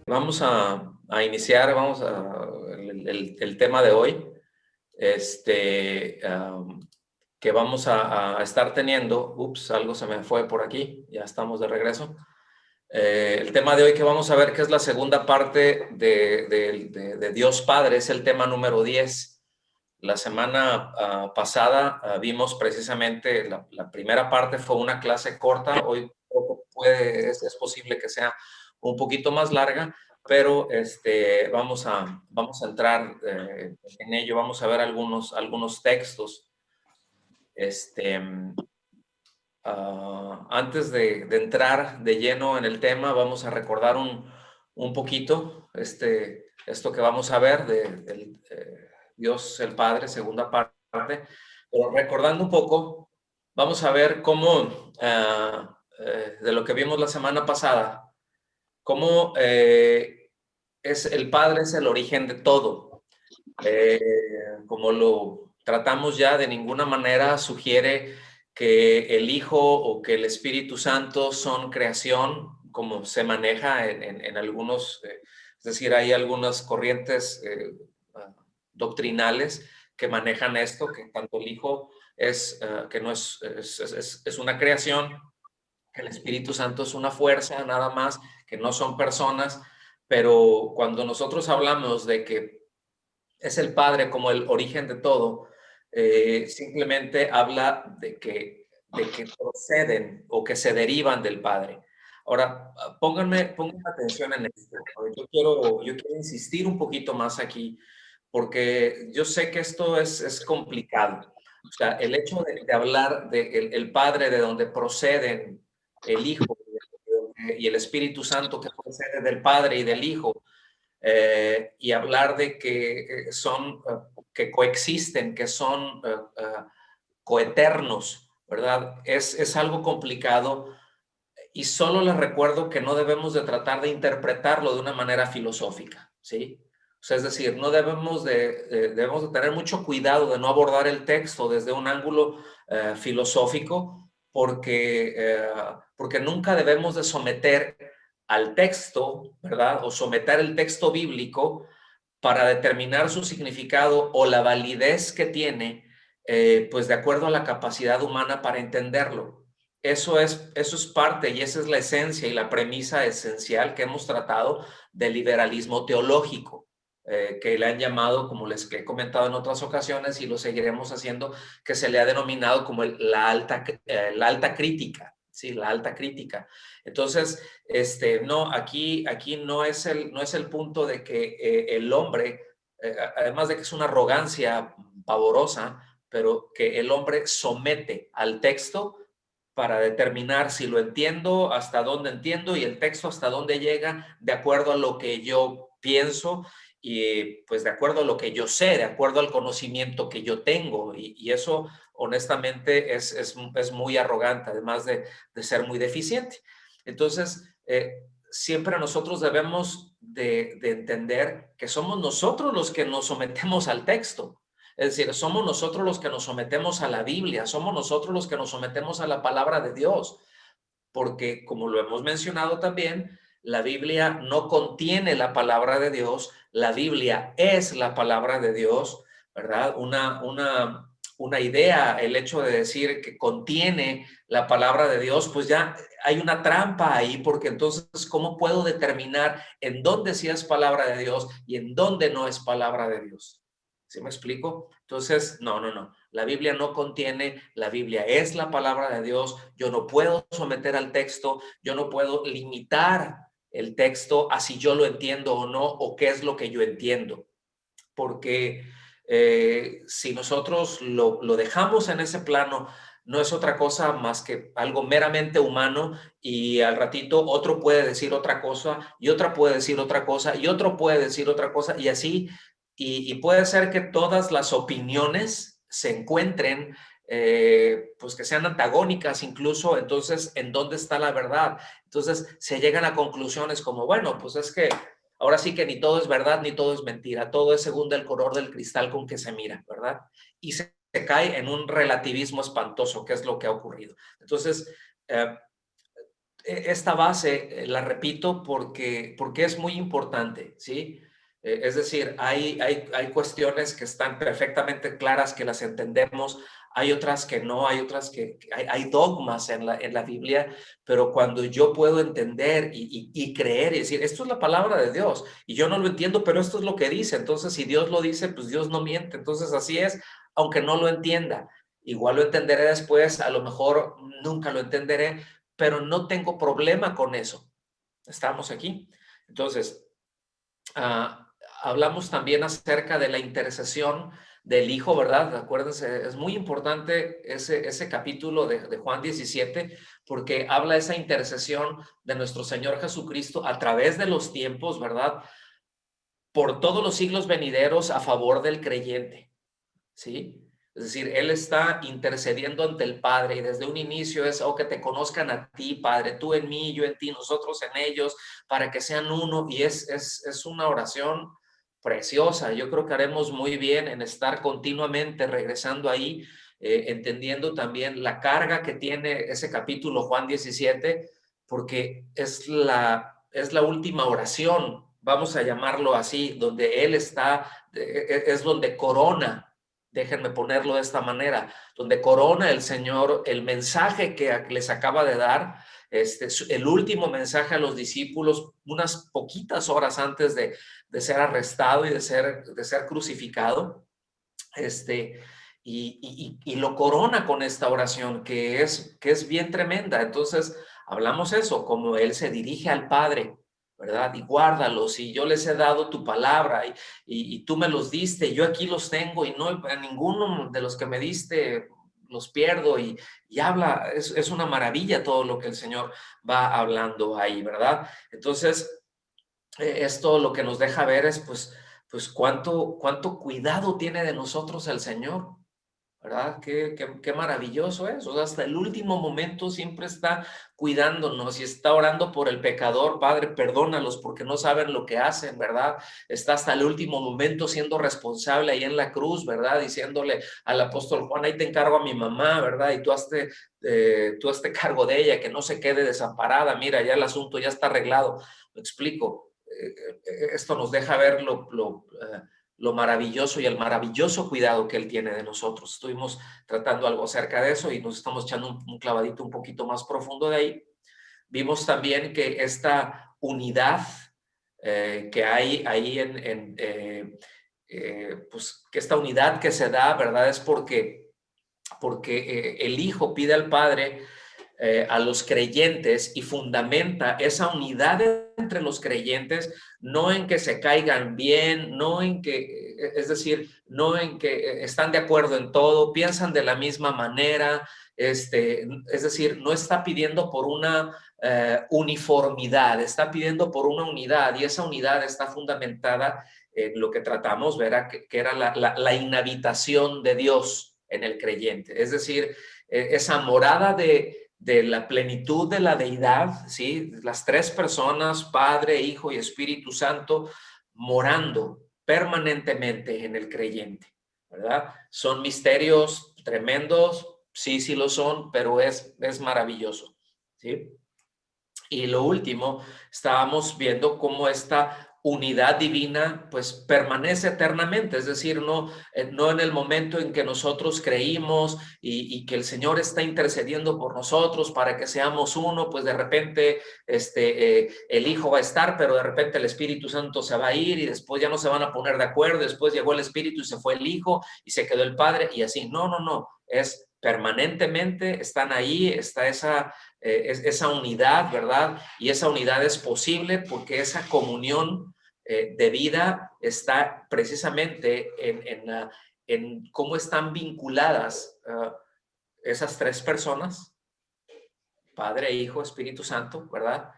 Vamos a iniciar, el tema de hoy, que vamos a estar teniendo. Ups, algo se me fue por aquí, ya estamos de regreso. El tema de hoy que vamos a ver, que es la segunda parte de Dios Padre, es el tema número 10. La semana pasada vimos precisamente la primera parte, fue una clase corta. Hoy es posible que sea un poquito más larga, pero vamos a entrar en ello. Vamos a ver algunos textos. Este, Antes de entrar de lleno en el tema, vamos a recordar un poquito esto que vamos a ver de Dios el Padre, segunda parte. Pero recordando un poco, vamos a ver cómo, de lo que vimos la semana pasada, cómo el Padre es el origen de todo. Eh, Como lo tratamos ya, de ninguna manera sugiere que el Hijo o que el Espíritu Santo son creación, como se maneja en algunos, es decir, hay algunas corrientes doctrinales que manejan esto, que tanto el Hijo que no es una creación, que el Espíritu Santo es una fuerza nada más, que no son personas. Pero cuando nosotros hablamos de que es el Padre como el origen de todo, simplemente habla de que proceden o que se derivan del Padre. Ahora, pónganme atención en esto. Yo quiero insistir un poquito más aquí, porque yo sé que esto es complicado. O sea, el hecho de hablar de el Padre, de donde proceden el Hijo y el Espíritu Santo, que procede del Padre y del Hijo, y hablar de que que coexisten, que son coeternos, ¿verdad? Es algo complicado, y solo les recuerdo que no debemos de tratar de interpretarlo de una manera filosófica, ¿sí? O sea, es decir, no debemos de tener mucho cuidado de no abordar el texto desde un ángulo filosófico, porque nunca debemos de someter al texto, ¿verdad? O someter el texto bíblico para determinar su significado o la validez que tiene, pues de acuerdo a la capacidad humana para entenderlo. Eso es parte, y esa es la esencia y la premisa esencial que hemos tratado del liberalismo teológico, que le han llamado, como les he comentado en otras ocasiones, y lo seguiremos haciendo, que se le ha denominado como la alta crítica, ¿sí? La alta crítica. Entonces, no, aquí no es el punto de que el hombre, además de que es una arrogancia pavorosa, pero que el hombre somete al texto para determinar si lo entiendo, hasta dónde entiendo, y el texto hasta dónde llega, de acuerdo a lo que yo pienso, y pues de acuerdo a lo que yo sé, de acuerdo al conocimiento que yo tengo. Y eso honestamente es muy arrogante, además de ser muy deficiente. Entonces, siempre nosotros debemos de entender que somos nosotros los que nos sometemos al texto. Es decir, somos nosotros los que nos sometemos a la Biblia, somos nosotros los que nos sometemos a la palabra de Dios, porque como lo hemos mencionado también, la Biblia no contiene la palabra de Dios, la Biblia es la palabra de Dios, ¿verdad? Una idea, el hecho de decir que contiene la palabra de Dios, pues ya hay una trampa ahí, porque entonces, ¿cómo puedo determinar en dónde sí es palabra de Dios y en dónde no es palabra de Dios? ¿Sí me explico? Entonces, no. La Biblia no contiene, la Biblia es la palabra de Dios. Yo no puedo someter al texto, yo no puedo limitar el texto a si yo lo entiendo o no, o qué es lo que yo entiendo. Porque si nosotros lo dejamos en ese plano, no es otra cosa más que algo meramente humano, y al ratito otro puede decir otra cosa, y otra puede decir otra cosa, y otro puede decir otra cosa, y así, y puede ser que todas las opiniones se encuentren, pues que sean antagónicas incluso. Entonces, ¿en dónde está la verdad? Entonces se llegan a conclusiones como, bueno, pues es que ahora sí que ni todo es verdad ni todo es mentira, todo es según el color del cristal con que se mira, ¿verdad? Y se cae en un relativismo espantoso, que es lo que ha ocurrido. Entonces, esta base la repito porque es muy importante, ¿sí? Es decir, hay cuestiones que están perfectamente claras, que las entendemos, hay otras que no, hay otras que hay dogmas en la Biblia, pero cuando yo puedo entender y creer y decir, esto es la palabra de Dios, y yo no lo entiendo, pero esto es lo que dice, entonces si Dios lo dice, pues Dios no miente, entonces así es, aunque no lo entienda. Igual lo entenderé después, a lo mejor nunca lo entenderé, pero no tengo problema con eso. Estamos aquí. Entonces, ah, hablamos también acerca de la intercesión del Hijo, ¿verdad? Acuérdense, es muy importante ese capítulo de Juan 17, porque habla esa intercesión de nuestro Señor Jesucristo a través de los tiempos, ¿verdad? Por todos los siglos venideros a favor del creyente, ¿sí? Es decir, Él está intercediendo ante el Padre y desde un inicio es, oh, que te conozcan a ti, Padre, tú en mí, yo en ti, nosotros en ellos, para que sean uno. Y es una oración preciosa. Yo creo que haremos muy bien en estar continuamente regresando ahí, entendiendo también la carga que tiene ese capítulo Juan 17, porque es la última oración, vamos a llamarlo así, donde Él está, es donde corona. Déjenme ponerlo de esta manera, donde corona el Señor el mensaje que les acaba de dar, el último mensaje a los discípulos, unas poquitas horas antes de ser arrestado y de ser crucificado, y lo corona con esta oración que es bien tremenda. Entonces, hablamos eso, como Él se dirige al Padre, ¿verdad? Y guárdalos, y yo les he dado tu palabra, y tú me los diste, yo aquí los tengo, y no a ninguno de los que me diste los pierdo, y habla, es una maravilla todo lo que el Señor va hablando ahí, ¿verdad? Entonces, esto lo que nos deja ver es, pues cuánto cuidado tiene de nosotros el Señor, ¿verdad? Qué maravilloso es. O sea, hasta el último momento siempre está cuidándonos y está orando por el pecador. Padre, perdónalos porque no saben lo que hacen, ¿verdad? Está hasta el último momento siendo responsable ahí en la cruz, ¿verdad? Diciéndole al apóstol Juan, ahí te encargo a mi mamá, ¿verdad? Y tú hazte cargo de ella, que no se quede desamparada. Mira, ya el asunto ya está arreglado. Me explico. Esto nos deja ver lo maravilloso y el maravilloso cuidado que Él tiene de nosotros. Estuvimos tratando algo acerca de eso y nos estamos echando un clavadito un poquito más profundo de ahí. Vimos también que esta unidad que hay ahí pues que esta unidad que se da, ¿verdad? Es porque el Hijo pide al Padre a los creyentes y fundamenta esa unidad entre los creyentes, no en que se caigan bien, no en que, es decir, no en que están de acuerdo en todo, piensan de la misma manera, es decir, no está pidiendo por una uniformidad, está pidiendo por una unidad y esa unidad está fundamentada en lo que tratamos, ¿verdad? Que era la inhabitación de Dios en el creyente, es decir, esa morada de la plenitud de la deidad, ¿sí? Las tres personas, Padre, Hijo y Espíritu Santo, morando permanentemente en el creyente, ¿verdad? Son misterios tremendos, sí, sí lo son, pero es maravilloso, ¿sí? Y lo último, estábamos viendo cómo esta unidad divina pues permanece eternamente, es decir, no en el momento en que nosotros creímos y que el Señor está intercediendo por nosotros para que seamos uno, pues de repente el Hijo va a estar, pero de repente el Espíritu Santo se va a ir y después ya no se van a poner de acuerdo, después llegó el Espíritu y se fue el Hijo y se quedó el Padre y así. No, es permanentemente, están ahí, está esa unidad, ¿verdad? Y esa unidad es posible porque esa comunión de vida está precisamente en cómo están vinculadas esas tres personas, Padre, Hijo, Espíritu Santo, ¿verdad?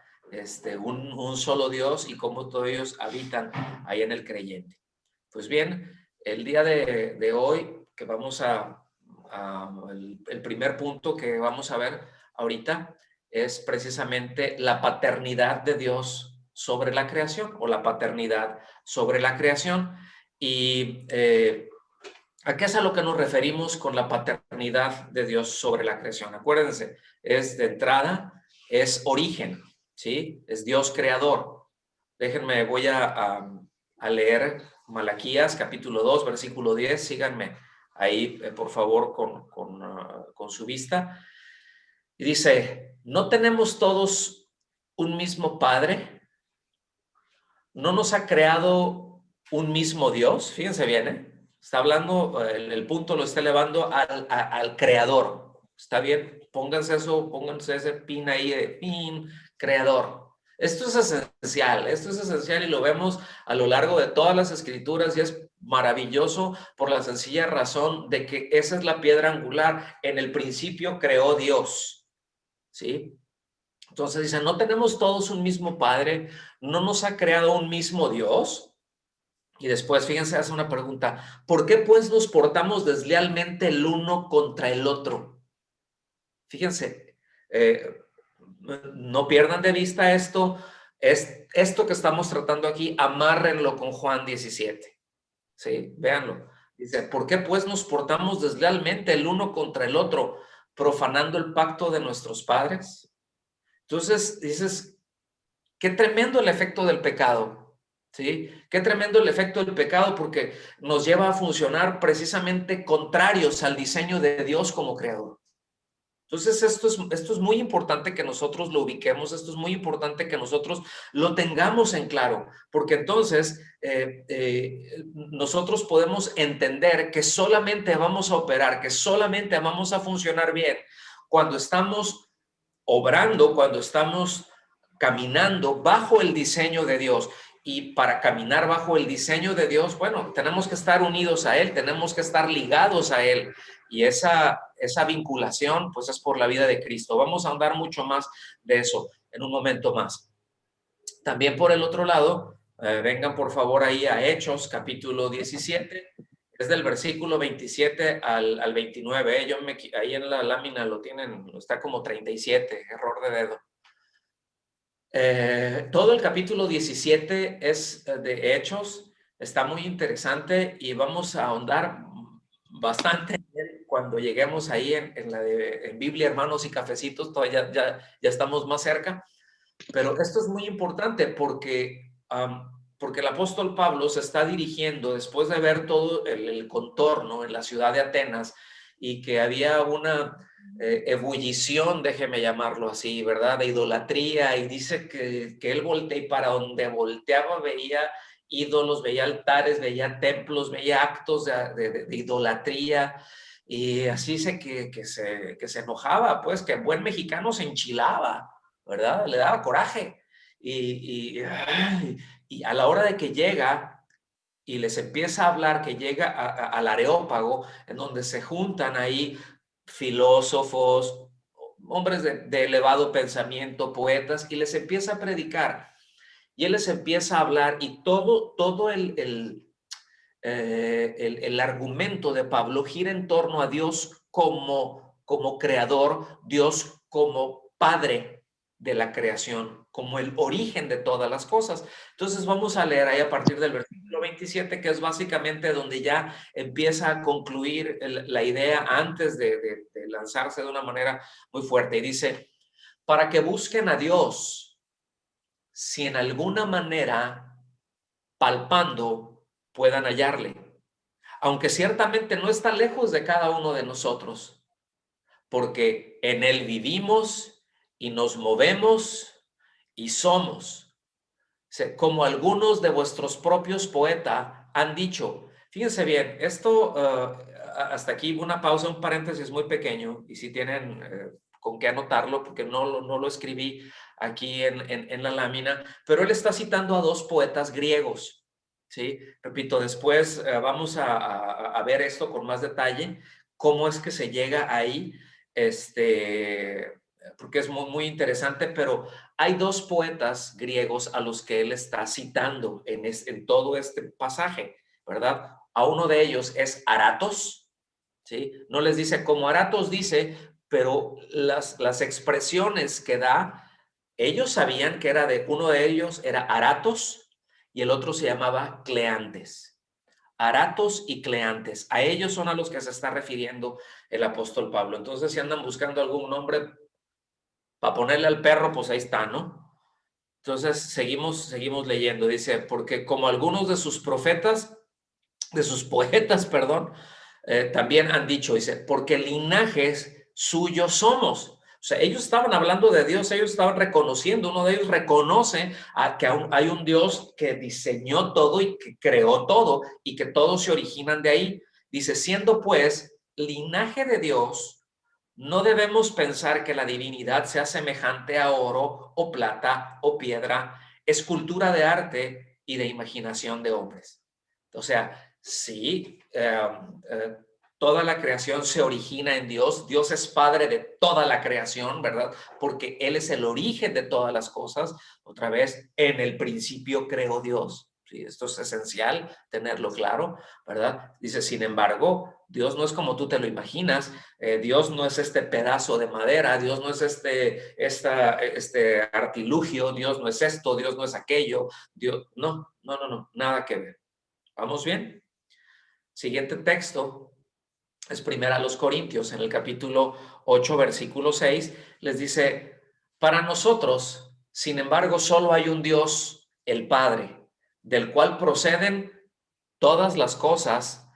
Un solo Dios y cómo todos ellos habitan ahí en el creyente. Pues bien, el día de hoy que vamos el primer punto que vamos a ver ahorita es precisamente la paternidad de Dios sobre la creación o la paternidad sobre la creación. Y ¿a qué es a lo que nos referimos con la paternidad de Dios sobre la creación? Acuérdense, es de entrada es origen, ¿sí? Es Dios creador. Déjenme, voy a leer Malaquías capítulo 2, versículo 10. Síganme ahí, por favor, con su vista. Y dice, ¿no tenemos todos un mismo Padre? ¿No nos ha creado un mismo Dios? Fíjense bien, ¿eh? Está hablando, el punto lo está elevando al creador. ¿Está bien? Pónganse eso, pónganse ese pin ahí de pin, creador. Esto es esencial y lo vemos a lo largo de todas las escrituras y es maravilloso por la sencilla razón de que esa es la piedra angular. En el principio creó Dios, ¿sí? Entonces dice, ¿no tenemos todos un mismo Padre? ¿No nos ha creado un mismo Dios? Y después, fíjense, hace una pregunta. ¿Por qué pues nos portamos deslealmente el uno contra el otro? Fíjense, no pierdan de vista esto. Es esto que estamos tratando aquí, amárrenlo con Juan 17. ¿Sí? Véanlo. Dice, ¿por qué pues nos portamos deslealmente el uno contra el otro, profanando el pacto de nuestros padres? Entonces dices, qué tremendo el efecto del pecado, ¿sí? Qué tremendo el efecto del pecado porque nos lleva a funcionar precisamente contrarios al diseño de Dios como creador. Entonces, esto es muy importante que nosotros lo ubiquemos, esto es muy importante que nosotros lo tengamos en claro, porque entonces nosotros podemos entender que solamente vamos a operar, que solamente vamos a funcionar bien cuando estamos obrando, cuando estamos caminando bajo el diseño de Dios. Y para caminar bajo el diseño de Dios, bueno, tenemos que estar unidos a Él, tenemos que estar ligados a Él. Y esa vinculación, pues es por la vida de Cristo. Vamos a andar mucho más de eso en un momento más. También por el otro lado, vengan por favor ahí a Hechos, capítulo 17. Es del versículo 27 al 29. Ahí en la lámina lo tienen, está como 37, error de dedo. Todo el capítulo 17 es de Hechos, está muy interesante y vamos a ahondar bastante cuando lleguemos ahí en Biblia, hermanos y cafecitos, todavía ya estamos más cerca, pero esto es muy importante porque el apóstol Pablo se está dirigiendo, después de ver todo el contorno en la ciudad de Atenas y que había una ebullición, déjeme llamarlo así, ¿verdad? De idolatría, y dice que él voltea y para donde volteaba veía ídolos, veía altares, veía templos, veía actos de idolatría, y así dice que se enojaba, pues, que buen mexicano se enchilaba, ¿verdad? Le daba coraje. Y a la hora de que llega y les empieza a hablar, que llega al Areópago, en donde se juntan ahí filósofos, hombres de elevado pensamiento, poetas, y les empieza a predicar. Y él les empieza a hablar y todo el argumento de Pablo gira en torno a Dios como creador, Dios como padre de la creación, como el origen de todas las cosas. Entonces vamos a leer ahí a partir del versículo 27, que es básicamente donde ya empieza a concluir la idea antes de lanzarse de una manera muy fuerte. Y dice, para que busquen a Dios, si en alguna manera palpando puedan hallarle, aunque ciertamente no está lejos de cada uno de nosotros, porque en Él vivimos y nos movemos y somos, como algunos de vuestros propios poetas han dicho. Fíjense bien, esto, hasta aquí una pausa, un paréntesis muy pequeño, y si tienen con qué anotarlo, porque no lo escribí aquí en la lámina, pero él está citando a dos poetas griegos, ¿sí? Repito, después vamos a ver esto con más detalle, cómo es que se llega ahí, porque es muy interesante, pero hay dos poetas griegos a los que él está citando en todo este pasaje, ¿verdad? A uno de ellos es Aratos, ¿sí? No les dice como Aratos dice, pero las expresiones que da, ellos sabían que uno de ellos era Aratos y el otro se llamaba Cleantes. Aratos y Cleantes, a ellos son a los que se está refiriendo el apóstol Pablo. Entonces, si andan buscando algún nombre, para ponerle al perro, pues ahí está, ¿no? Entonces, seguimos leyendo. Dice, porque como algunos de sus profetas, de sus poetas, perdón, también han dicho, dice, porque linajes suyos somos. O sea, ellos estaban hablando de Dios, ellos estaban reconociendo, uno de ellos reconoce que hay un Dios que diseñó todo y que creó todo y que todos se originan de ahí. Dice, siendo pues linaje de Dios, no debemos pensar que la divinidad sea semejante a oro o plata o piedra, escultura de arte y de imaginación de hombres. O sea, sí, toda la creación se origina en Dios. Dios es padre de toda la creación, ¿verdad? Porque Él es el origen de todas las cosas. Otra vez, en el principio creó Dios. Sí, esto es esencial tenerlo claro, ¿verdad? Dice, sin embargo, Dios no es como tú te lo imaginas. Dios no es este pedazo de madera, Dios no es este artilugio, Dios no es esto, Dios no es aquello. Dios, no, nada que ver. ¿Vamos bien? Siguiente texto es primera a los Corintios, en el capítulo 8, versículo 6, les dice, para nosotros, sin embargo, solo hay un Dios, el Padre, del cual proceden todas las cosas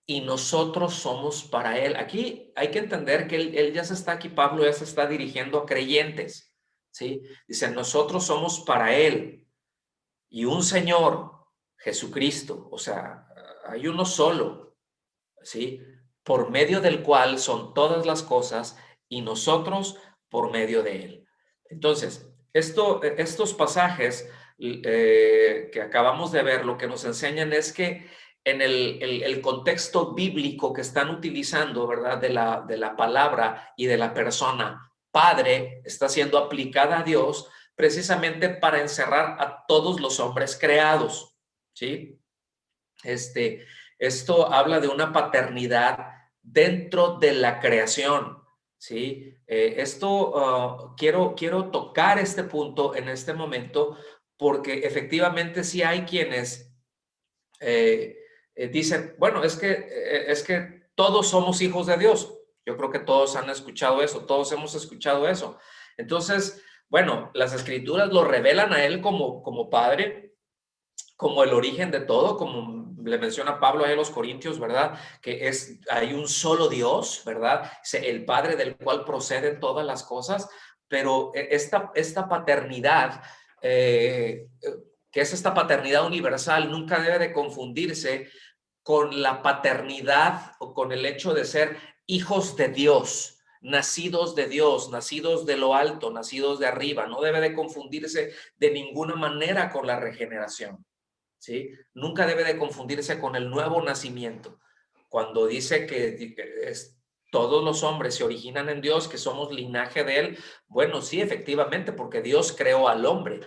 y nosotros somos para Él. Aquí hay que entender que él ya se está aquí, Pablo ya se está dirigiendo a creyentes, ¿sí? Dice, nosotros somos para Él y un Señor, Jesucristo, o sea, hay uno solo, ¿sí? Por medio del cual son todas las cosas y nosotros por medio de Él. Entonces, estos pasajes que acabamos de ver, lo que nos enseñan es que en el contexto bíblico que están utilizando, ¿verdad? De la palabra y de la persona Padre, está siendo aplicada a Dios precisamente para encerrar a todos los hombres creados, ¿sí? Esto habla de una paternidad dentro de la creación, ¿sí? Quiero tocar este punto en este momento porque efectivamente sí hay quienes dicen, bueno, es que todos somos hijos de Dios. Yo creo que todos han escuchado eso, todos hemos escuchado eso. Entonces, bueno, las escrituras lo revelan a él como padre, como el origen de todo, como le menciona Pablo ahí a los Corintios, ¿verdad? Que hay un solo Dios, ¿verdad? El Padre del cual proceden todas las cosas, pero esta paternidad, que es esta paternidad universal, nunca debe de confundirse con la paternidad o con el hecho de ser hijos de Dios, nacidos de lo alto, nacidos de arriba. No debe de confundirse de ninguna manera con la regeneración. ¿Sí? Nunca debe de confundirse con el nuevo nacimiento. Cuando dice que todos los hombres se originan en Dios, que somos linaje de Él, bueno, sí, efectivamente, porque Dios creó al hombre,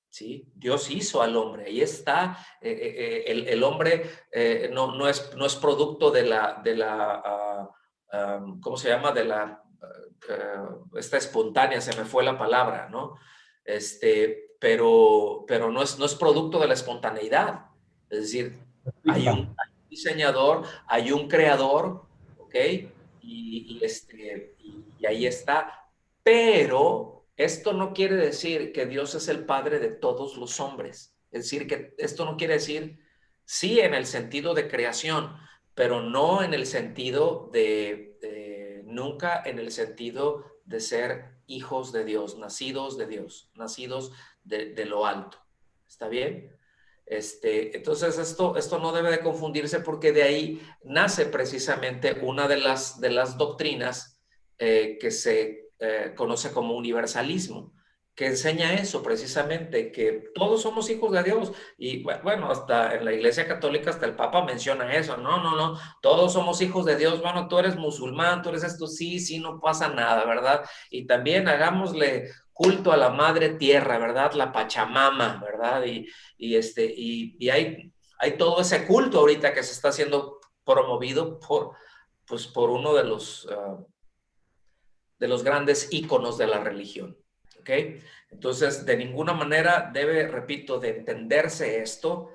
¿sí? Dios hizo al hombre. Ahí está, el hombre no es producto de ¿cómo se llama? De esta espontánea, se me fue la palabra, ¿no? Pero no es producto de la espontaneidad. Es decir, hay un diseñador, hay un creador, ¿ok? Y ahí está. Pero esto no quiere decir que Dios es el padre de todos los hombres. Es decir, que esto no quiere decir, sí, en el sentido de creación, pero no en el sentido nunca en el sentido de ser hijos de Dios, nacidos de lo alto. ¿Está bien? Entonces esto no debe de confundirse porque de ahí nace precisamente una de las doctrinas que se conoce como universalismo, que enseña eso precisamente, que todos somos hijos de Dios. Y bueno, hasta en la Iglesia Católica, hasta el Papa menciona eso. No, todos somos hijos de Dios. Bueno, tú eres musulmán, tú eres esto, sí, no pasa nada, ¿verdad? Y también hagámosle culto a la madre tierra, ¿verdad? La Pachamama, ¿verdad? Y hay todo ese culto ahorita que se está siendo promovido por uno de los grandes íconos de la religión, ¿ok? Entonces, de ninguna manera debe, repito, de entenderse esto,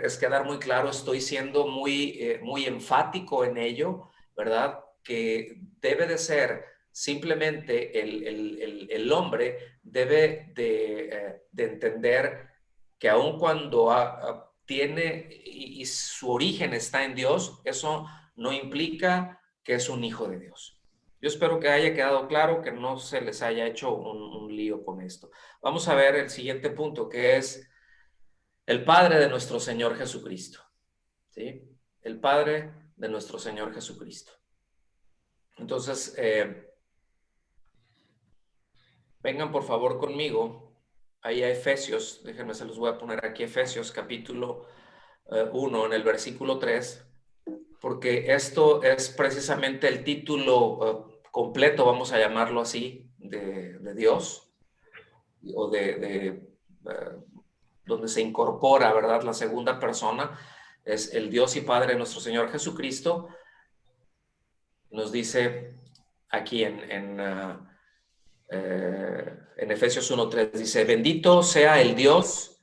es quedar muy claro, estoy siendo muy enfático en ello, ¿verdad? Que debe de ser simplemente el hombre debe de entender que aun cuando tiene y su origen está en Dios, eso no implica que es un hijo de Dios. Yo espero que haya quedado claro, que no se les haya hecho un lío con esto. Vamos a ver el siguiente punto, que es el Padre de nuestro Señor Jesucristo. ¿Sí? El Padre de nuestro Señor Jesucristo. Entonces, vengan por favor conmigo ahí a Efesios, déjenme, se los voy a poner aquí, Efesios capítulo 1 en el versículo 3, porque esto es precisamente el título completo, vamos a llamarlo así, de Dios, o donde se incorpora, ¿verdad? La segunda persona es el Dios y Padre de nuestro Señor Jesucristo. Nos dice aquí en Efesios 1:3, dice: bendito sea el Dios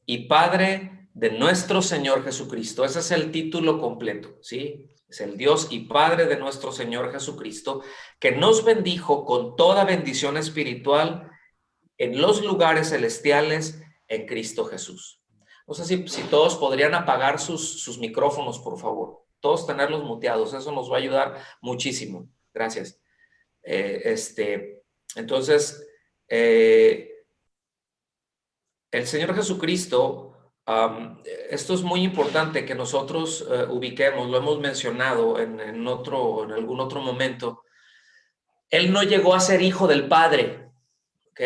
y Padre de nuestro Señor Jesucristo. Ese es el título completo, ¿sí? Es el Dios y Padre de nuestro Señor Jesucristo, que nos bendijo con toda bendición espiritual en los lugares celestiales en Cristo Jesús. No sé si todos podrían apagar sus micrófonos, por favor. Todos tenerlos muteados, eso nos va a ayudar muchísimo. Gracias. Entonces, el Señor Jesucristo, esto es muy importante que nosotros ubiquemos, lo hemos mencionado en algún otro momento. Él no llegó a ser hijo del Padre, ¿ok?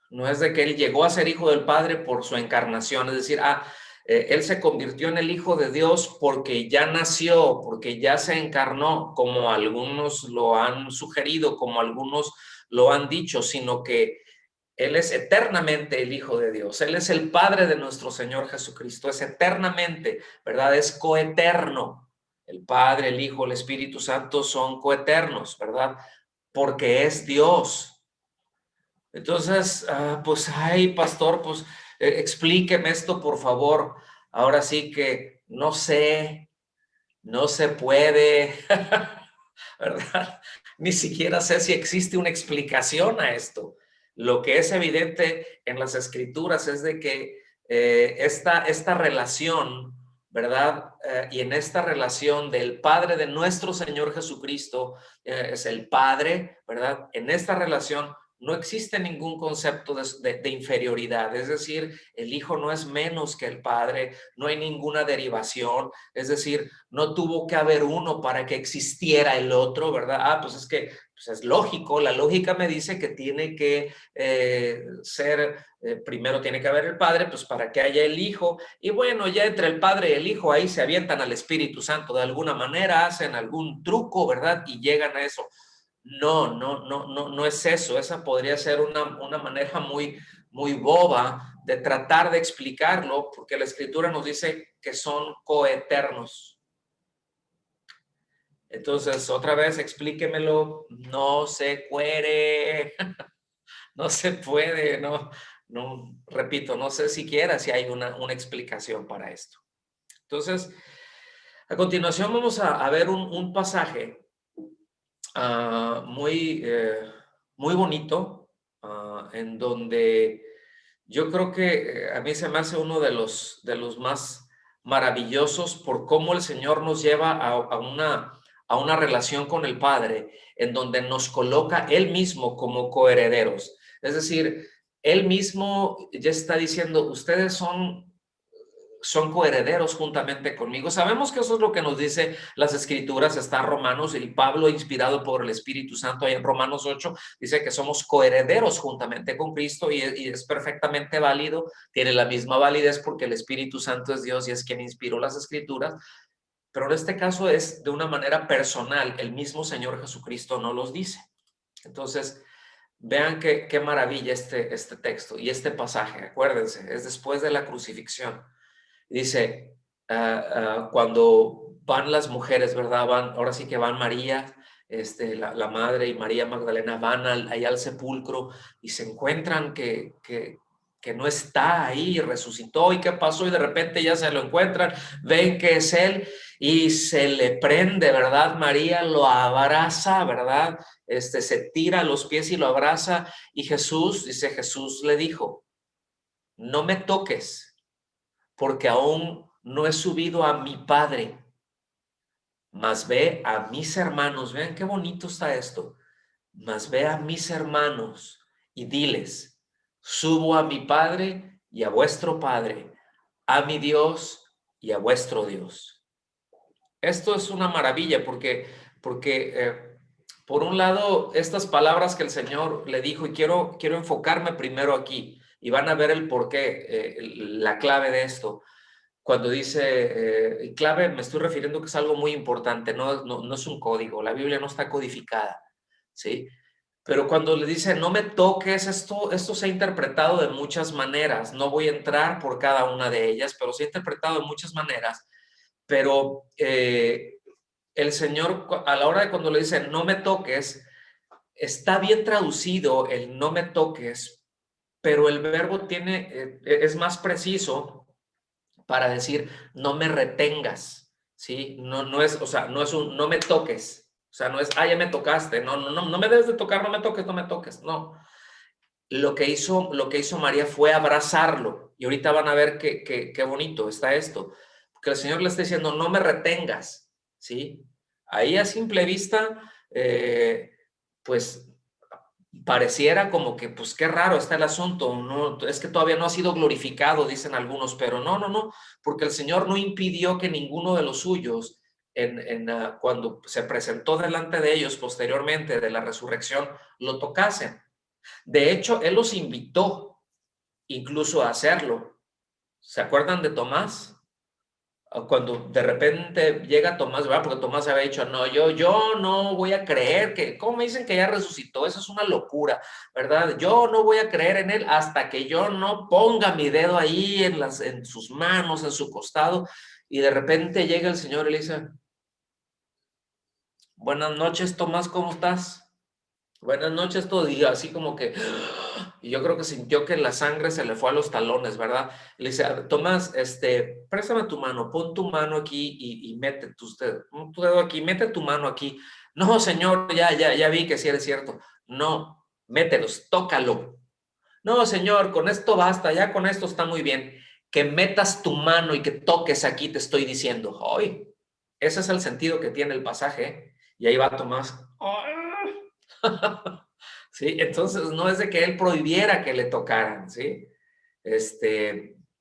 No es de que él llegó a ser hijo del Padre por su encarnación, es decir, él se convirtió en el Hijo de Dios porque ya nació, porque ya se encarnó, como algunos lo han sugerido, como algunos lo han dicho, sino que él es eternamente el Hijo de Dios. Él es el Padre de nuestro Señor Jesucristo, es eternamente, ¿verdad? Es coeterno. El Padre, el Hijo, el Espíritu Santo son coeternos, ¿verdad? Porque es Dios. Entonces, pues, ay, pastor, pues, explíqueme esto, por favor. Ahora sí que no sé, no se puede, ¿verdad? Ni siquiera sé si existe una explicación a esto. Lo que es evidente en las escrituras es de que esta relación, ¿verdad? Y en esta relación del Padre de nuestro Señor Jesucristo, es el Padre, ¿verdad? En esta relación no existe ningún concepto de inferioridad, es decir, el Hijo no es menos que el Padre, no hay ninguna derivación, es decir, no tuvo que haber uno para que existiera el otro, ¿verdad? Pues es que pues es lógico, la lógica me dice que tiene que primero tiene que haber el Padre, pues para que haya el Hijo, y bueno, ya entre el Padre y el Hijo ahí se avientan al Espíritu Santo, de alguna manera hacen algún truco, ¿verdad? Y llegan a eso. No es eso. Esa podría ser una manera muy boba de tratar de explicarlo, porque la Escritura nos dice que son coeternos. Entonces, otra vez, explíquemelo. No se puede, no se puede, repito, no sé siquiera si hay una explicación para esto. Entonces, a continuación vamos a ver un pasaje muy bonito, en donde yo creo que a mí se me hace uno de los más maravillosos por cómo el Señor nos lleva a una relación con el Padre, en donde nos coloca Él mismo como coherederos. Es decir, Él mismo ya está diciendo, ustedes son coherederos juntamente conmigo. Sabemos que eso es lo que nos dice las Escrituras. Está Romanos, y Pablo, inspirado por el Espíritu Santo, ahí en Romanos 8, dice que somos coherederos juntamente con Cristo, y es perfectamente válido, tiene la misma validez porque el Espíritu Santo es Dios y es quien inspiró las Escrituras, pero en este caso es de una manera personal. El mismo Señor Jesucristo no los dice. Entonces, vean qué maravilla este texto y este pasaje. Acuérdense, es después de la crucifixión. Dice, cuando van las mujeres, ¿verdad? Ahora sí que van María, la madre, y María Magdalena van allá al sepulcro y se encuentran que que no está ahí, resucitó, ¿y qué pasó? Y de repente ya se lo encuentran, ven que es él y se le prende, ¿verdad? María lo abraza, ¿verdad? Se tira a los pies y lo abraza, y Jesús le dijo, no me toques, porque aún no he subido a mi Padre, mas ve a mis hermanos. Vean qué bonito está esto. Mas ve a mis hermanos y diles, subo a mi Padre y a vuestro Padre, a mi Dios y a vuestro Dios. Esto es una maravilla porque por un lado, estas palabras que el Señor le dijo, y quiero enfocarme primero aquí, y van a ver el porqué, la clave de esto. Cuando dice clave, me estoy refiriendo que es algo muy importante, no es un código, la Biblia no está codificada, ¿sí? Pero cuando le dice, no me toques, esto se ha interpretado de muchas maneras. No voy a entrar por cada una de ellas, pero se ha interpretado de muchas maneras. Pero el Señor, a la hora de cuando le dice, no me toques, está bien traducido el no me toques, pero el verbo es más preciso para decir, no me retengas, ¿sí? No es, o sea, no es un, no me toques. O sea, no es, ya me tocaste. No me debes de tocar, no me toques. No. Lo que hizo María fue abrazarlo. Y ahorita van a ver qué bonito está esto. Porque el Señor le está diciendo, no me retengas, ¿sí? Ahí a simple vista, pues pareciera como que, pues qué raro está el asunto, no, es que todavía no ha sido glorificado, dicen algunos, pero no, porque el Señor no impidió que ninguno de los suyos, cuando se presentó delante de ellos posteriormente de la resurrección, lo tocasen. De hecho, Él los invitó incluso a hacerlo. ¿Se acuerdan de Tomás? Cuando de repente llega Tomás, ¿verdad? Porque Tomás había dicho, no, yo no voy a creer que, ¿cómo me dicen que ya resucitó? Eso es una locura, ¿verdad? Yo no voy a creer en él hasta que yo no ponga mi dedo ahí en sus manos, en su costado. Y de repente llega el Señor y le dice, buenas noches, Tomás, ¿cómo estás? Buenas noches, todo día, así como que, y yo creo que sintió que la sangre se le fue a los talones, ¿verdad? Le dice, Tomás, préstame tu mano, pon tu mano aquí y mete tu dedo aquí, mete tu mano aquí. No, señor, ya vi que sí eres cierto. No, mételos, tócalo. No, señor, con esto basta, ya con esto está muy bien. Que metas tu mano y que toques aquí, te estoy diciendo. ¡Ay! Ese es el sentido que tiene el pasaje, ¿eh? Y ahí va Tomás. ¡Ay! Sí, entonces no es de que él prohibiera que le tocaran, ¿sí?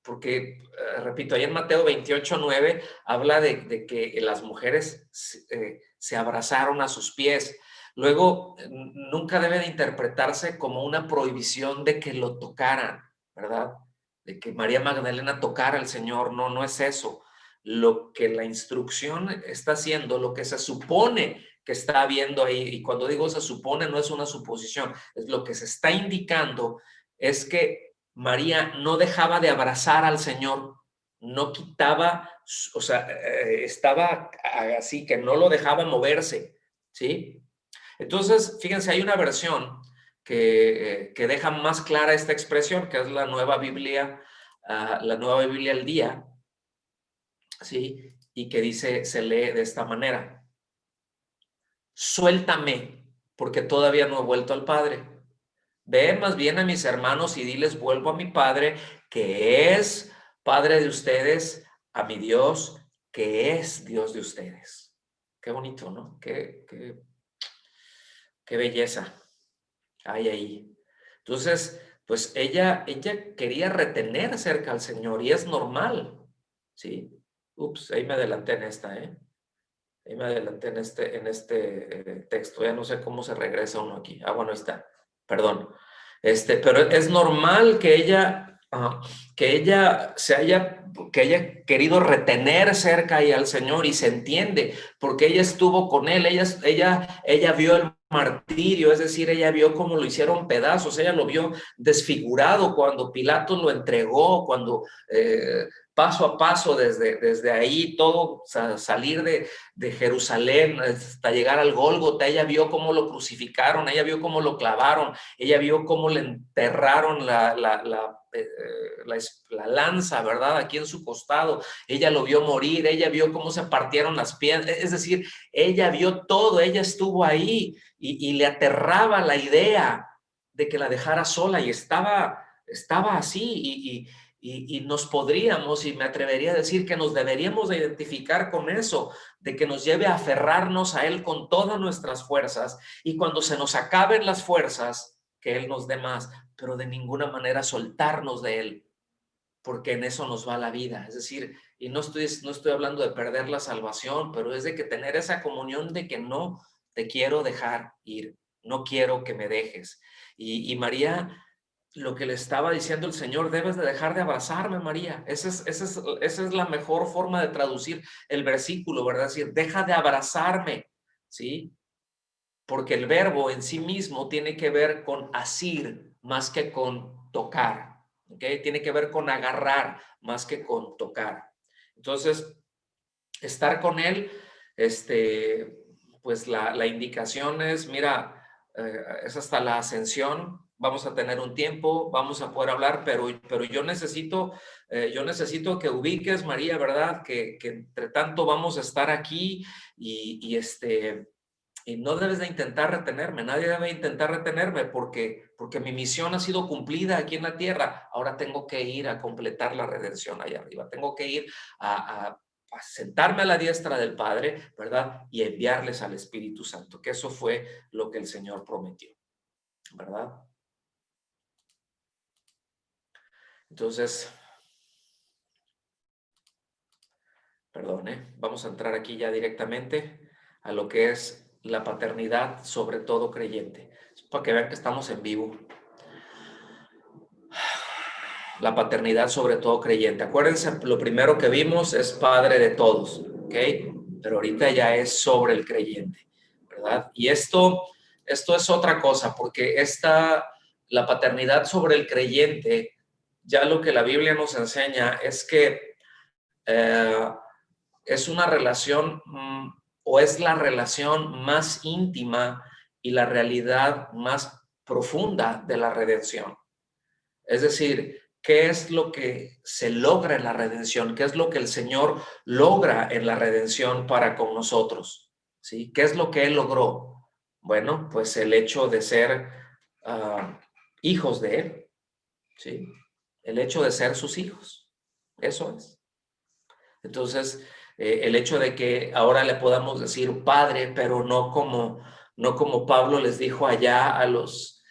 Porque, repito, ahí en Mateo 28:9 habla de que las mujeres se abrazaron a sus pies. Luego, nunca debe de interpretarse como una prohibición de que lo tocaran, ¿verdad? De que María Magdalena tocara al Señor, no es eso. Lo que la instrucción está haciendo, lo que se supone que está viendo ahí, y cuando digo se supone, no es una suposición, es lo que se está indicando, es que María no dejaba de abrazar al Señor, no quitaba, o sea, estaba así, que no lo dejaba moverse, ¿sí? Entonces, fíjense, hay una versión que deja más clara esta expresión, que es la Nueva Biblia, la Nueva Biblia al Día, ¿sí? Y que dice, se lee de esta manera. Suéltame, porque todavía no he vuelto al Padre. Ve más bien a mis hermanos y diles, vuelvo a mi Padre, que es Padre de ustedes, a mi Dios, que es Dios de ustedes. Qué bonito, ¿no? Qué belleza hay ahí. Entonces, pues ella quería retener cerca al Señor y es normal, ¿sí? Ups, ahí me adelanté en esta, ¿eh? Ahí me adelanté en este texto, ya no sé cómo se regresa uno aquí. Bueno, ahí está, perdón. Pero es normal que haya querido retener cerca ahí al Señor, y se entiende, porque ella estuvo con él, ella vio el martirio, es decir, ella vio cómo lo hicieron pedazos, ella lo vio desfigurado cuando Pilato lo entregó, cuando paso a paso desde ahí, todo salir de Jerusalén hasta llegar al Gólgota, ella vio cómo lo crucificaron, ella vio cómo lo clavaron, ella vio cómo le enterraron la lanza, ¿verdad? Aquí en su costado. Ella lo vio morir, ella vio cómo se partieron las piernas, es decir, ella vio todo, ella estuvo ahí y le aterraba la idea de que la dejara sola y estaba así y nos podríamos, y me atrevería a decir que nos deberíamos de identificar con eso, de que nos lleve a aferrarnos a Él con todas nuestras fuerzas y cuando se nos acaben las fuerzas, que Él nos dé más, pero de ninguna manera soltarnos de Él, porque en eso nos va la vida. Es decir, y no estoy hablando de perder la salvación, pero es de que tener esa comunión de que no te quiero dejar ir, no quiero que me dejes. Y María, lo que le estaba diciendo el Señor, debes de dejar de abrazarme, María. Esa es la mejor forma de traducir el versículo, ¿verdad? Es decir, deja de abrazarme, ¿sí? Porque el verbo en sí mismo tiene que ver con asir más que con tocar, ¿ok? Tiene que ver con agarrar más que con tocar. Entonces, estar con Él, pues la indicación es, mira, es hasta la ascensión, vamos a tener un tiempo, vamos a poder hablar, pero yo necesito que ubiques, María, ¿verdad? Que entre tanto vamos a estar aquí y no debes de intentar retenerme, nadie debe intentar retenerme porque mi misión ha sido cumplida aquí en la tierra. Ahora tengo que ir a completar la redención allá arriba, tengo que ir a sentarme a la diestra del Padre, ¿verdad? Y enviarles al Espíritu Santo, que eso fue lo que el Señor prometió, ¿verdad? Entonces, perdón, vamos a entrar aquí ya directamente a lo que es la paternidad sobre todo creyente, para que vean que estamos en vivo. La paternidad sobre todo creyente. Acuérdense, lo primero que vimos es padre de todos, ¿ok? Pero ahorita ya es sobre el creyente, ¿verdad? Y esto es otra cosa, porque la paternidad sobre el creyente, ya lo que la Biblia nos enseña es que es una relación o es la relación más íntima y la realidad más profunda de la redención. Es decir, ¿qué es lo que se logra en la redención? ¿Qué es lo que el Señor logra en la redención para con nosotros? ¿Sí? ¿Qué es lo que Él logró? Bueno, pues el hecho de ser hijos de Él, ¿sí? El hecho de ser sus hijos, eso es. Entonces, el hecho de que ahora le podamos decir Padre, pero no como Pablo les dijo allá a los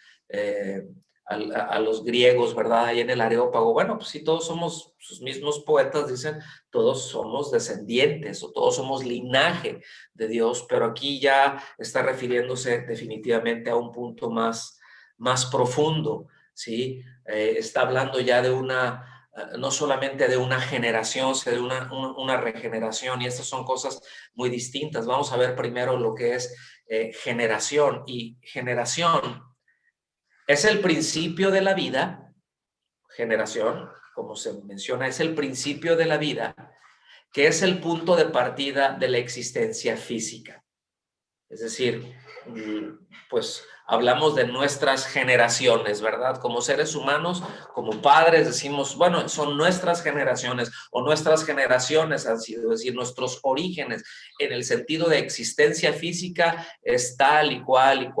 griegos, ¿verdad? Ahí en el Areópago. Bueno, pues si todos somos, sus mismos poetas dicen, todos somos descendientes o todos somos linaje de Dios, pero aquí ya está refiriéndose definitivamente a un punto más profundo, ¿sí? Está hablando ya de no solamente de una generación, sino de una regeneración, y estas son cosas muy distintas. Vamos a ver primero lo que es generación, y generación es el principio de la vida. Generación, como se menciona, es el principio de la vida, que es el punto de partida de la existencia física. Es decir, pues hablamos de nuestras generaciones, ¿verdad? Como seres humanos, como padres, decimos, bueno, son nuestras generaciones o nuestras generaciones han sido, es decir, nuestros orígenes en el sentido de existencia física es tal y cual,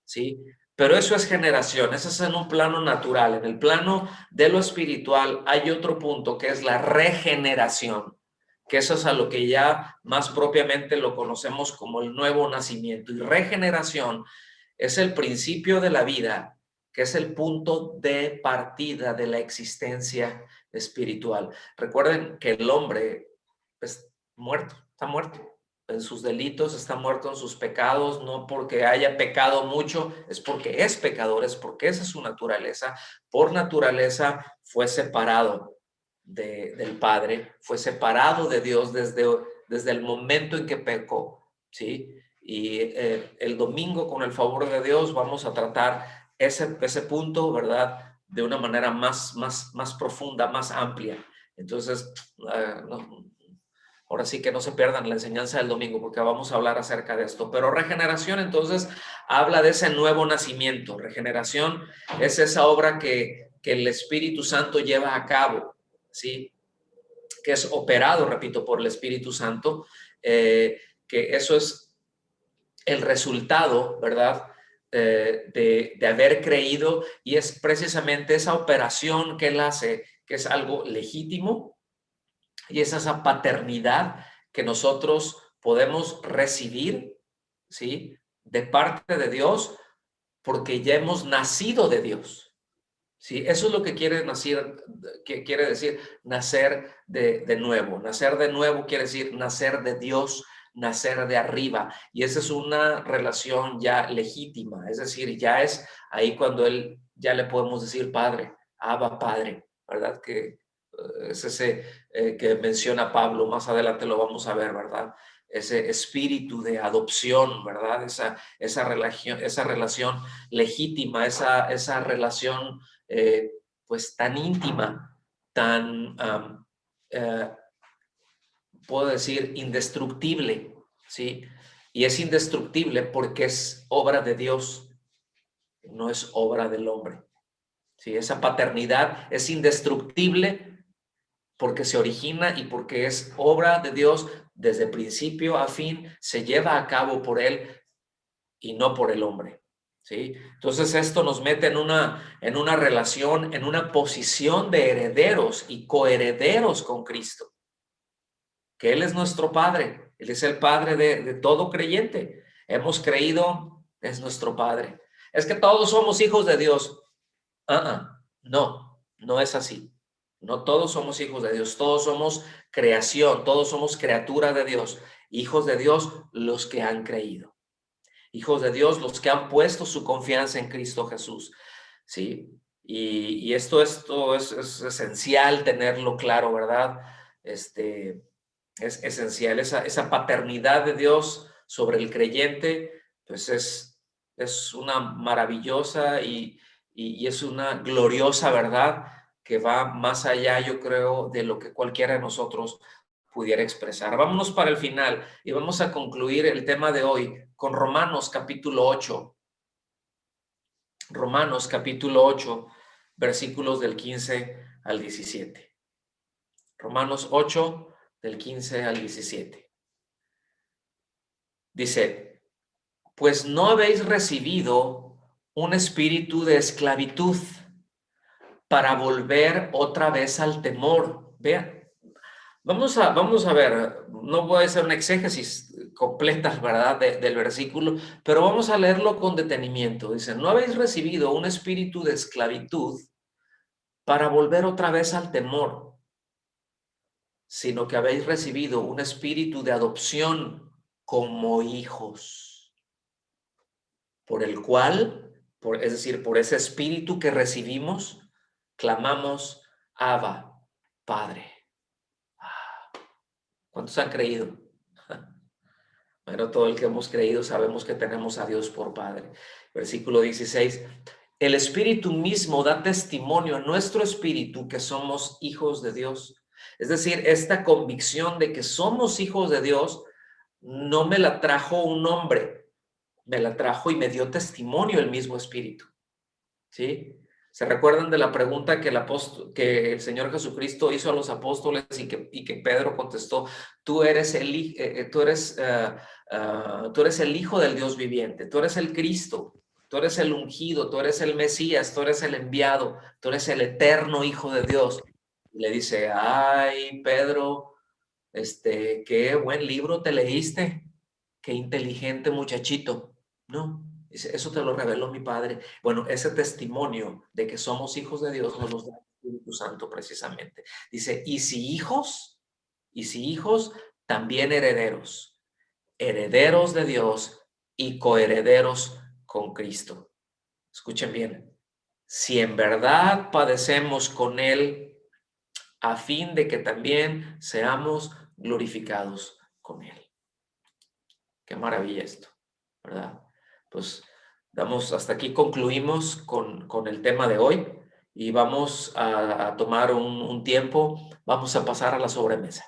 ¿sí? Pero eso es generación, eso es en un plano natural. En el plano de lo espiritual hay otro punto que es la regeneración, que eso es a lo que ya más propiamente lo conocemos como el nuevo nacimiento. Y regeneración es el principio de la vida, que es el punto de partida de la existencia espiritual. Recuerden que el hombre pues, está muerto en sus delitos, está muerto en sus pecados, no porque haya pecado mucho, es porque es pecador, es porque esa es su naturaleza. Por naturaleza fue separado del Padre, fue separado de Dios desde el momento en que pecó, ¿sí? Y el domingo, con el favor de Dios, vamos a tratar ese punto, ¿verdad? De una manera más profunda, más amplia. Entonces, ahora sí que no se pierdan la enseñanza del domingo, porque vamos a hablar acerca de esto. Pero regeneración, entonces, habla de ese nuevo nacimiento. Regeneración es esa obra que que el Espíritu Santo lleva a cabo, ¿sí? Que es operado, repito, por el Espíritu Santo, que eso es el resultado, ¿verdad? De haber creído, y es precisamente esa operación que Él hace, que es algo legítimo, y es esa paternidad que nosotros podemos recibir, ¿sí? De parte de Dios, porque ya hemos nacido de Dios. Sí, eso es lo que quiere decir nacer de nuevo. Nacer de nuevo quiere decir nacer de Dios, nacer de arriba. Y esa es una relación ya legítima. Es decir, ya es ahí cuando Él ya le podemos decir Padre, Abba Padre, ¿verdad? Que es ese que menciona Pablo. Más adelante lo vamos a ver, ¿verdad? Ese espíritu de adopción, ¿verdad? Esa relación legítima, esa relación pues tan íntima, tan, puedo decir, indestructible, ¿sí? Y es indestructible porque es obra de Dios, no es obra del hombre, ¿sí? Esa paternidad es indestructible porque se origina y porque es obra de Dios desde principio a fin, se lleva a cabo por Él y no por el hombre. ¿Sí? Entonces esto nos mete en una relación, en una posición de herederos y coherederos con Cristo, que Él es nuestro Padre, Él es el Padre de todo creyente. Hemos creído, es nuestro Padre. Es que todos somos hijos de Dios. No, no es así. No todos somos hijos de Dios, todos somos creación, todos somos criatura de Dios, hijos de Dios los que han creído. Hijos de Dios, los que han puesto su confianza en Cristo Jesús, ¿sí? Y esto es esencial tenerlo claro, ¿verdad? Es esencial, esa paternidad de Dios sobre el creyente, pues es una maravillosa y es una gloriosa verdad que va más allá, yo creo, de lo que cualquiera de nosotros pudiera expresar. Vámonos para el final y vamos a concluir el tema de hoy con Romanos capítulo 8. Romanos capítulo 8, versículos del 15 al 17. Romanos 8, del 15 al 17. Dice, pues no habéis recibido un espíritu de esclavitud para volver otra vez al temor. Vean. Vamos a ver, no voy a hacer una exégesis completa, ¿verdad?, del versículo, pero vamos a leerlo con detenimiento. Dice, no habéis recibido un espíritu de esclavitud para volver otra vez al temor, sino que habéis recibido un espíritu de adopción como hijos, por el cual, es decir, por ese espíritu que recibimos, clamamos, Abba, Padre. ¿Cuántos han creído? Bueno, todo el que hemos creído sabemos que tenemos a Dios por Padre. Versículo 16. El Espíritu mismo da testimonio a nuestro espíritu que somos hijos de Dios. Es decir, esta convicción de que somos hijos de Dios no me la trajo un hombre, me la trajo y me dio testimonio el mismo Espíritu. ¿Sí? ¿Se recuerdan de la pregunta que el Señor Jesucristo hizo a los apóstoles y que Pedro contestó? Tú eres el Hijo del Dios viviente, tú eres el Cristo, tú eres el ungido, tú eres el Mesías, tú eres el enviado, tú eres el eterno Hijo de Dios. Y le dice, ay, Pedro, qué buen libro te leíste, qué inteligente muchachito. No, eso te lo reveló mi Padre. Bueno, ese testimonio de que somos hijos de Dios nos lo da el Espíritu Santo precisamente. Dice, y si hijos, también herederos, herederos de Dios y coherederos con Cristo. Escuchen bien, si en verdad padecemos con Él, a fin de que también seamos glorificados con Él. Qué maravilla esto, ¿verdad? Pues hasta aquí concluimos con el tema de hoy y vamos a tomar un tiempo, vamos a pasar a la sobremesa.